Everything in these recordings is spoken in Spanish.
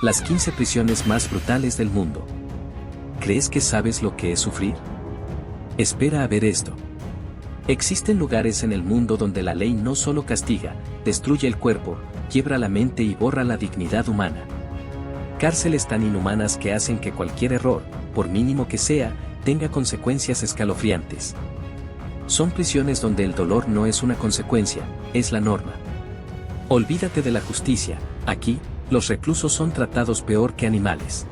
Las 15 prisiones más brutales del mundo. ¿Crees que sabes lo que es sufrir? Espera a ver esto. Existen lugares en el mundo donde la ley no solo castiga, destruye el cuerpo, quiebra la mente y borra la dignidad humana. Cárceles tan inhumanas que hacen que cualquier error, por mínimo que sea, tenga consecuencias escalofriantes. Son prisiones donde el dolor no es una consecuencia, es la norma. Olvídate de la justicia, aquí, los reclusos son tratados peor que animales.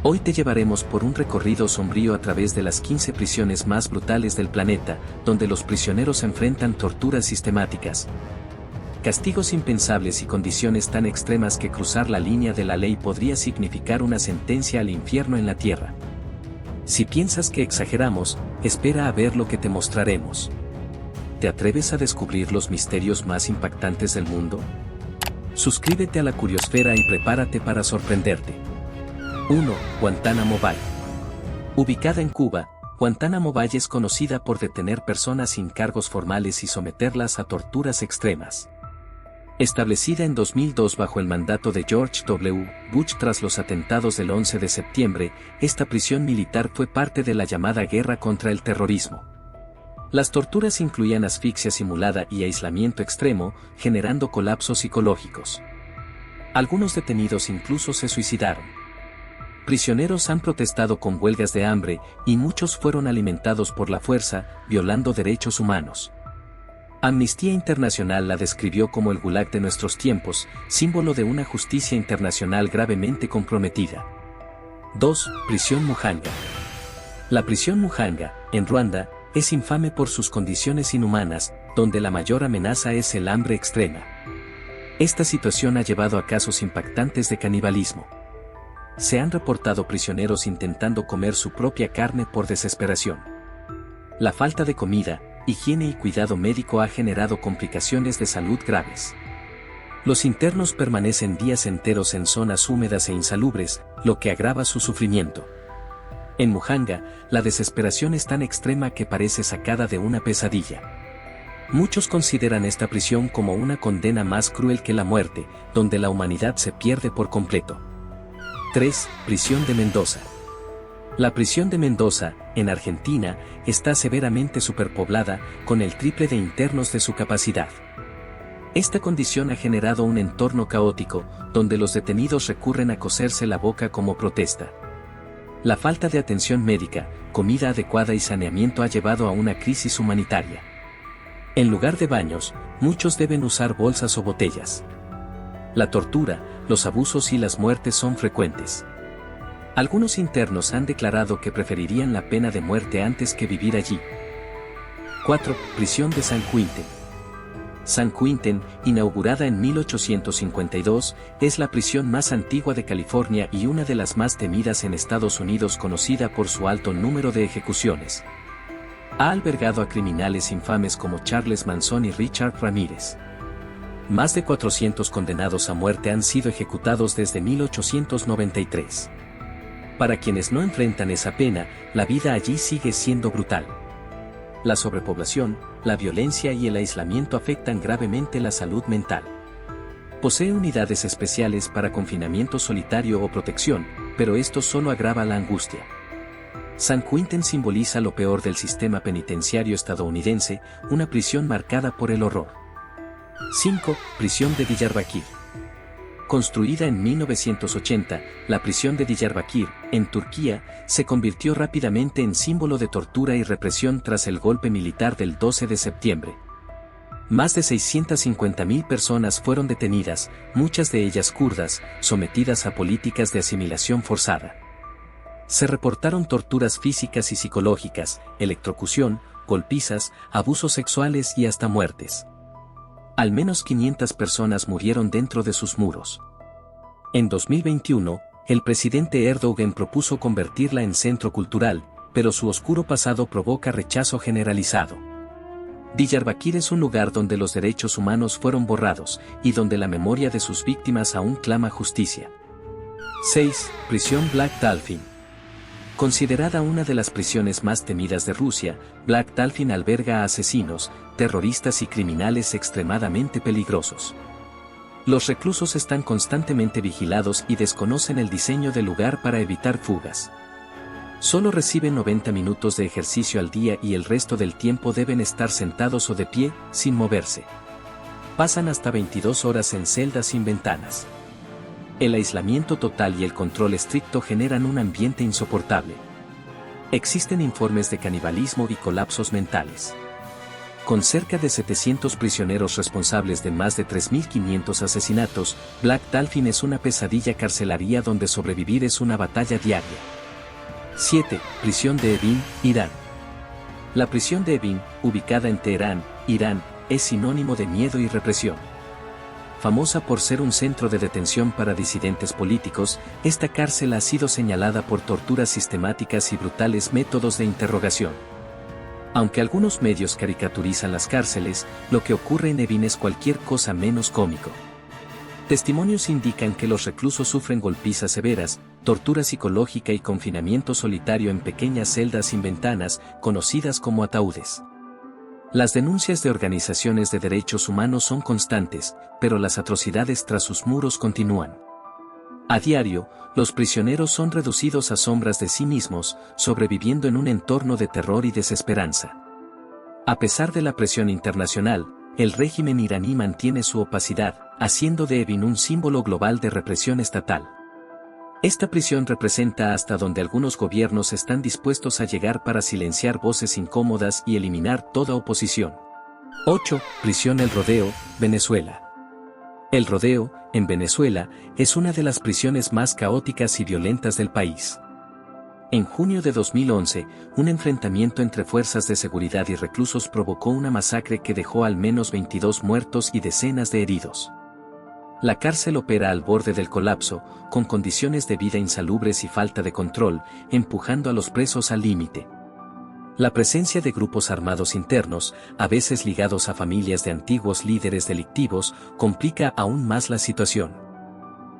Hoy te llevaremos por un recorrido sombrío a través de las 15 prisiones más brutales del planeta, donde los prisioneros enfrentan torturas sistemáticas, castigos impensables y condiciones tan extremas que cruzar la línea de la ley podría significar una sentencia al infierno en la tierra. Si piensas que exageramos, espera a ver lo que te mostraremos. ¿Te atreves a descubrir los misterios más impactantes del mundo? Suscríbete a la Curiosfera y prepárate para sorprenderte. 1. Guantánamo Bay. Ubicada en Cuba, Guantánamo Bay es conocida por detener personas sin cargos formales y someterlas a torturas extremas. Establecida en 2002 bajo el mandato de George W. Bush tras los atentados del 11 de septiembre, esta prisión militar fue parte de la llamada guerra contra el terrorismo. Las torturas incluían asfixia simulada y aislamiento extremo, generando colapsos psicológicos. Algunos detenidos incluso se suicidaron. Prisioneros han protestado con huelgas de hambre, y muchos fueron alimentados por la fuerza, violando derechos humanos. Amnistía Internacional la describió como el Gulag de nuestros tiempos, símbolo de una justicia internacional gravemente comprometida. 2. Prisión Muhanga. La prisión Muhanga, en Ruanda, es infame por sus condiciones inhumanas, donde la mayor amenaza es el hambre extrema. Esta situación ha llevado a casos impactantes de canibalismo. Se han reportado prisioneros intentando comer su propia carne por desesperación. La falta de comida, higiene y cuidado médico ha generado complicaciones de salud graves. Los internos permanecen días enteros en zonas húmedas e insalubres, lo que agrava su sufrimiento. En Muhanga, la desesperación es tan extrema que parece sacada de una pesadilla. Muchos consideran esta prisión como una condena más cruel que la muerte, donde la humanidad se pierde por completo. 3. Prisión de Mendoza. La prisión de Mendoza, en Argentina, está severamente superpoblada, con el triple de internos de su capacidad. Esta condición ha generado un entorno caótico, donde los detenidos recurren a coserse la boca como protesta. La falta de atención médica, comida adecuada y saneamiento ha llevado a una crisis humanitaria. En lugar de baños, muchos deben usar bolsas o botellas. La tortura, los abusos y las muertes son frecuentes. Algunos internos han declarado que preferirían la pena de muerte antes que vivir allí. 4. Prisión de San Quintín. San Quintín, inaugurada en 1852, es la prisión más antigua de California y una de las más temidas en Estados Unidos, conocida por su alto número de ejecuciones. Ha albergado a criminales infames como Charles Manson y Richard Ramírez. Más de 400 condenados a muerte han sido ejecutados desde 1893. Para quienes no enfrentan esa pena, la vida allí sigue siendo brutal. La sobrepoblación, la violencia y el aislamiento afectan gravemente la salud mental. Posee unidades especiales para confinamiento solitario o protección, pero esto solo agrava la angustia. San Quintín simboliza lo peor del sistema penitenciario estadounidense, una prisión marcada por el horror. 5. Prisión de Diyarbakir. Construida en 1980, la prisión de Diyarbakir, en Turquía, se convirtió rápidamente en símbolo de tortura y represión tras el golpe militar del 12 de septiembre. Más de 650.000 personas fueron detenidas, muchas de ellas kurdas, sometidas a políticas de asimilación forzada. Se reportaron torturas físicas y psicológicas, electrocución, golpizas, abusos sexuales y hasta muertes. Al menos 500 personas murieron dentro de sus muros. En 2021, el presidente Erdogan propuso convertirla en centro cultural, pero su oscuro pasado provoca rechazo generalizado. Diyarbakir es un lugar donde los derechos humanos fueron borrados, y donde la memoria de sus víctimas aún clama justicia. 6. Prisión Black Dolphin. Considerada una de las prisiones más temidas de Rusia, Black Dolphin alberga a asesinos, terroristas y criminales extremadamente peligrosos. Los reclusos están constantemente vigilados y desconocen el diseño del lugar para evitar fugas. Solo reciben 90 minutos de ejercicio al día y el resto del tiempo deben estar sentados o de pie, sin moverse. Pasan hasta 22 horas en celdas sin ventanas. El aislamiento total y el control estricto generan un ambiente insoportable. Existen informes de canibalismo y colapsos mentales. Con cerca de 700 prisioneros responsables de más de 3.500 asesinatos, Black Dolphin es una pesadilla carcelaria donde sobrevivir es una batalla diaria. 7. Prisión de Evin, Irán. La prisión de Evin, ubicada en Teherán, Irán, es sinónimo de miedo y represión. Famosa por ser un centro de detención para disidentes políticos, esta cárcel ha sido señalada por torturas sistemáticas y brutales métodos de interrogación. Aunque algunos medios caricaturizan las cárceles, lo que ocurre en Evin es cualquier cosa menos cómico. Testimonios indican que los reclusos sufren golpizas severas, tortura psicológica y confinamiento solitario en pequeñas celdas sin ventanas, conocidas como ataúdes. Las denuncias de organizaciones de derechos humanos son constantes, pero las atrocidades tras sus muros continúan. A diario, los prisioneros son reducidos a sombras de sí mismos, sobreviviendo en un entorno de terror y desesperanza. A pesar de la presión internacional, el régimen iraní mantiene su opacidad, haciendo de Evin un símbolo global de represión estatal. Esta prisión representa hasta donde algunos gobiernos están dispuestos a llegar para silenciar voces incómodas y eliminar toda oposición. 8. Prisión El Rodeo, Venezuela. El Rodeo, en Venezuela, es una de las prisiones más caóticas y violentas del país. En junio de 2011, un enfrentamiento entre fuerzas de seguridad y reclusos provocó una masacre que dejó al menos 22 muertos y decenas de heridos. La cárcel opera al borde del colapso, con condiciones de vida insalubres y falta de control, empujando a los presos al límite. La presencia de grupos armados internos, a veces ligados a familias de antiguos líderes delictivos, complica aún más la situación.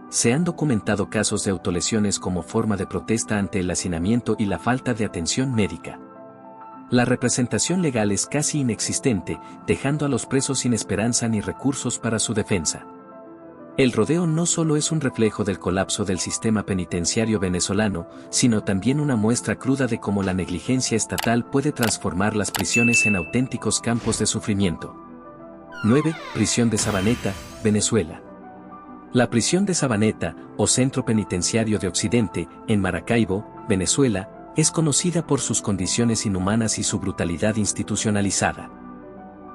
Se han documentado casos de autolesiones como forma de protesta ante el hacinamiento y la falta de atención médica. La representación legal es casi inexistente, dejando a los presos sin esperanza ni recursos para su defensa. El Rodeo no solo es un reflejo del colapso del sistema penitenciario venezolano, sino también una muestra cruda de cómo la negligencia estatal puede transformar las prisiones en auténticos campos de sufrimiento. 9. Prisión de Sabaneta, Venezuela. La prisión de Sabaneta, o Centro Penitenciario de Occidente, en Maracaibo, Venezuela, es conocida por sus condiciones inhumanas y su brutalidad institucionalizada.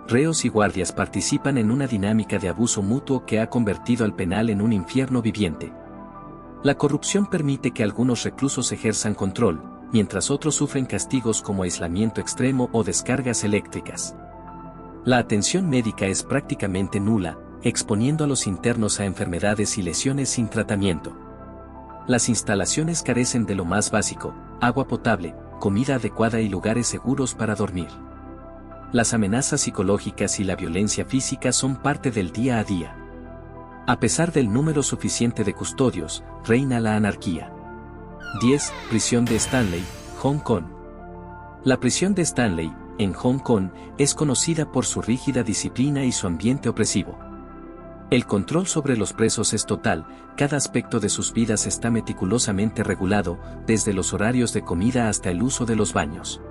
Reos y guardias participan en una dinámica de abuso mutuo que ha convertido al penal en un infierno viviente. La corrupción permite que algunos reclusos ejerzan control, mientras otros sufren castigos como aislamiento extremo o descargas eléctricas. La atención médica es prácticamente nula, exponiendo a los internos a enfermedades y lesiones sin tratamiento. Las instalaciones carecen de lo más básico: agua potable, comida adecuada y lugares seguros para dormir. Las amenazas psicológicas y la violencia física son parte del día a día. A pesar del número suficiente de custodios, reina la anarquía. 10. Prisión de Stanley, Hong Kong. La prisión de Stanley, en Hong Kong, es conocida por su rígida disciplina y su ambiente opresivo. El control sobre los presos es total, cada aspecto de sus vidas está meticulosamente regulado, desde los horarios de comida hasta el uso de los baños.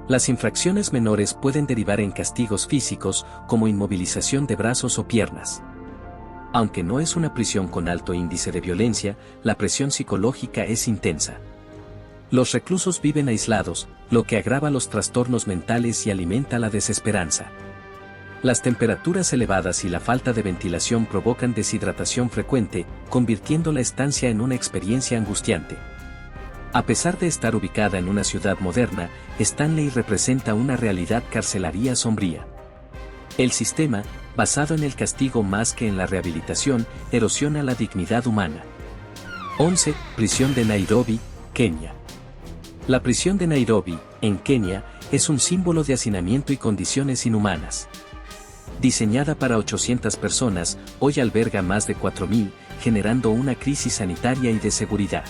Las infracciones menores pueden derivar en castigos físicos, como inmovilización de brazos o piernas. Aunque no es una prisión con alto índice de violencia, la presión psicológica es intensa. Los reclusos viven aislados, lo que agrava los trastornos mentales y alimenta la desesperanza. Las temperaturas elevadas y la falta de ventilación provocan deshidratación frecuente, convirtiendo la estancia en una experiencia angustiante. A pesar de estar ubicada en una ciudad moderna, Stanley representa una realidad carcelaria sombría. El sistema, basado en el castigo más que en la rehabilitación, erosiona la dignidad humana. 11. Prisión de Nairobi, Kenia. La prisión de Nairobi, en Kenia, es un símbolo de hacinamiento y condiciones inhumanas. Diseñada para 800 personas, hoy alberga más de 4.000, generando una crisis sanitaria y de seguridad.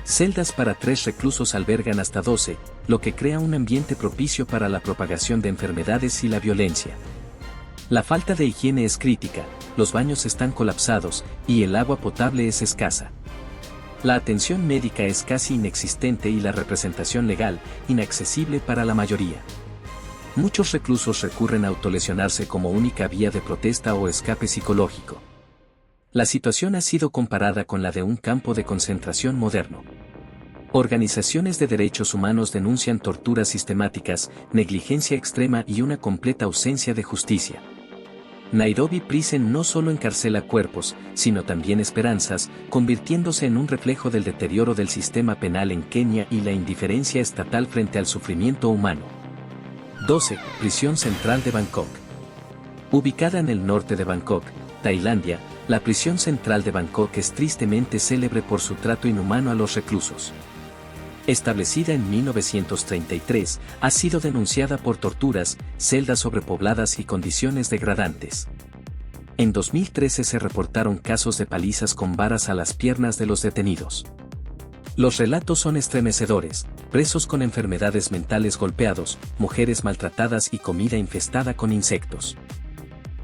Celdas para 3 reclusos albergan hasta 12, lo que crea un ambiente propicio para la propagación de enfermedades y la violencia. La falta de higiene es crítica, los baños están colapsados y el agua potable es escasa. La atención médica es casi inexistente y la representación legal, inaccesible para la mayoría. Muchos reclusos recurren a autolesionarse como única vía de protesta o escape psicológico. La situación ha sido comparada con la de un campo de concentración moderno. Organizaciones de derechos humanos denuncian torturas sistemáticas, negligencia extrema y una completa ausencia de justicia. Nairobi Prison no solo encarcela cuerpos, sino también esperanzas, convirtiéndose en un reflejo del deterioro del sistema penal en Kenia y la indiferencia estatal frente al sufrimiento humano. 12. Prisión Central de Bangkok. Ubicada en el norte de Bangkok, Tailandia, la prisión central de Bangkok es tristemente célebre por su trato inhumano a los reclusos. Establecida en 1933, ha sido denunciada por torturas, celdas sobrepobladas y condiciones degradantes. En 2013 se reportaron casos de palizas con varas a las piernas de los detenidos. Los relatos son estremecedores: presos con enfermedades mentales golpeados, mujeres maltratadas y comida infestada con insectos.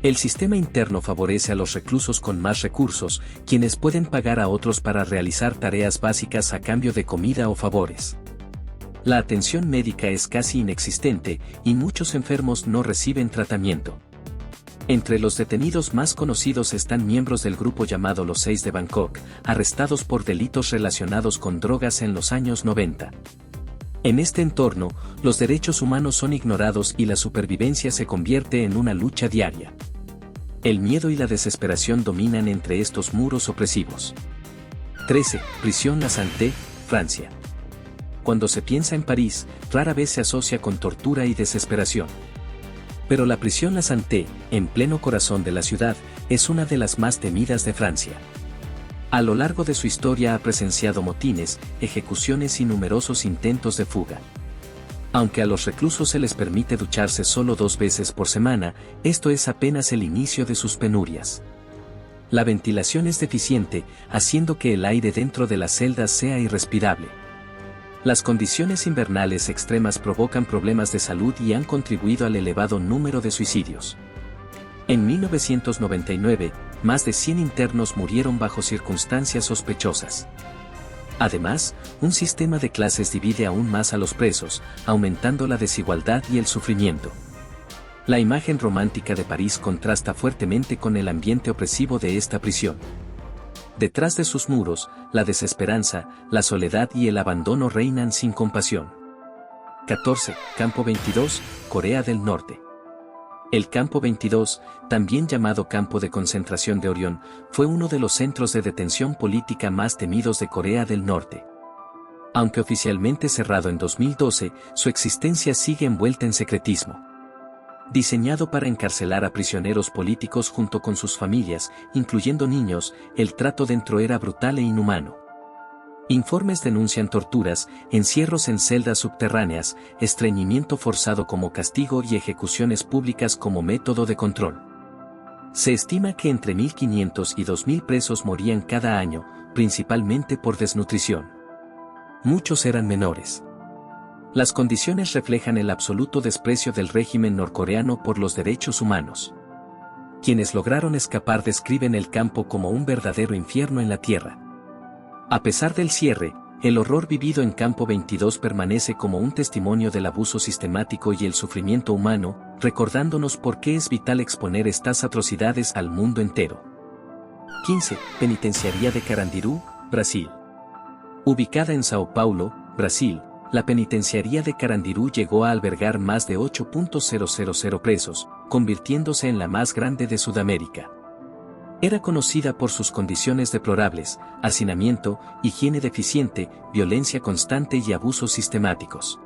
El sistema interno favorece a los reclusos con más recursos, quienes pueden pagar a otros para realizar tareas básicas a cambio de comida o favores. La atención médica es casi inexistente y muchos enfermos no reciben tratamiento. Entre los detenidos más conocidos están miembros del grupo llamado Los Seis de Bangkok, arrestados por delitos relacionados con drogas en los años 90. En este entorno, los derechos humanos son ignorados y la supervivencia se convierte en una lucha diaria. El miedo y la desesperación dominan entre estos muros opresivos. 13. Prisión La Santé, Francia. Cuando se piensa en París, rara vez se asocia con tortura y desesperación. Pero la prisión La Santé, en pleno corazón de la ciudad, es una de las más temidas de Francia. A lo largo de su historia ha presenciado motines, ejecuciones y numerosos intentos de fuga. Aunque a los reclusos se les permite ducharse solo 2 veces por semana, esto es apenas el inicio de sus penurias. La ventilación es deficiente, haciendo que el aire dentro de las celdas sea irrespirable. Las condiciones invernales extremas provocan problemas de salud y han contribuido al elevado número de suicidios. En 1999, más de 100 internos murieron bajo circunstancias sospechosas. Además, un sistema de clases divide aún más a los presos, aumentando la desigualdad y el sufrimiento. La imagen romántica de París contrasta fuertemente con el ambiente opresivo de esta prisión. Detrás de sus muros, la desesperanza, la soledad y el abandono reinan sin compasión. 14. Campo 22, Corea del Norte. El Campo 22, también llamado Campo de Concentración de Orión, fue uno de los centros de detención política más temidos de Corea del Norte. Aunque oficialmente cerrado en 2012, su existencia sigue envuelta en secretismo. Diseñado para encarcelar a prisioneros políticos junto con sus familias, incluyendo niños, el trato dentro era brutal e inhumano. Informes denuncian torturas, encierros en celdas subterráneas, estreñimiento forzado como castigo y ejecuciones públicas como método de control. Se estima que entre 1.500 y 2.000 presos morían cada año, principalmente por desnutrición. Muchos eran menores. Las condiciones reflejan el absoluto desprecio del régimen norcoreano por los derechos humanos. Quienes lograron escapar describen el campo como un verdadero infierno en la tierra. A pesar del cierre, el horror vivido en Campo 22 permanece como un testimonio del abuso sistemático y el sufrimiento humano, recordándonos por qué es vital exponer estas atrocidades al mundo entero. 15. Penitenciaría de Carandiru, Brasil. Ubicada en Sao Paulo, Brasil, la penitenciaría de Carandiru llegó a albergar más de 8.000 presos, convirtiéndose en la más grande de Sudamérica. Era conocida por sus condiciones deplorables, hacinamiento, higiene deficiente, violencia constante y abusos sistemáticos.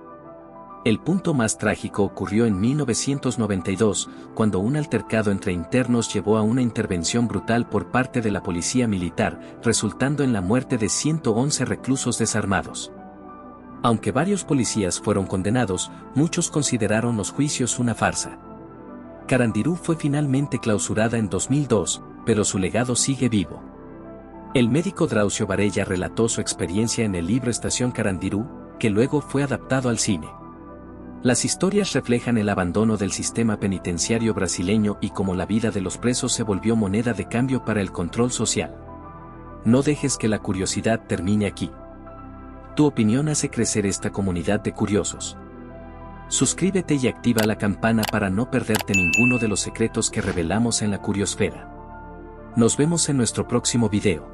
El punto más trágico ocurrió en 1992, cuando un altercado entre internos llevó a una intervención brutal por parte de la policía militar, resultando en la muerte de 111 reclusos desarmados. Aunque varios policías fueron condenados, muchos consideraron los juicios una farsa. Carandiru fue finalmente clausurada en 2002, pero su legado sigue vivo. El médico Drauzio Varela relató su experiencia en el libro Estación Carandiru, que luego fue adaptado al cine. Las historias reflejan el abandono del sistema penitenciario brasileño y cómo la vida de los presos se volvió moneda de cambio para el control social. No dejes que la curiosidad termine aquí. Tu opinión hace crecer esta comunidad de curiosos. Suscríbete y activa la campana para no perderte ninguno de los secretos que revelamos en la Curiosfera. Nos vemos en nuestro próximo video.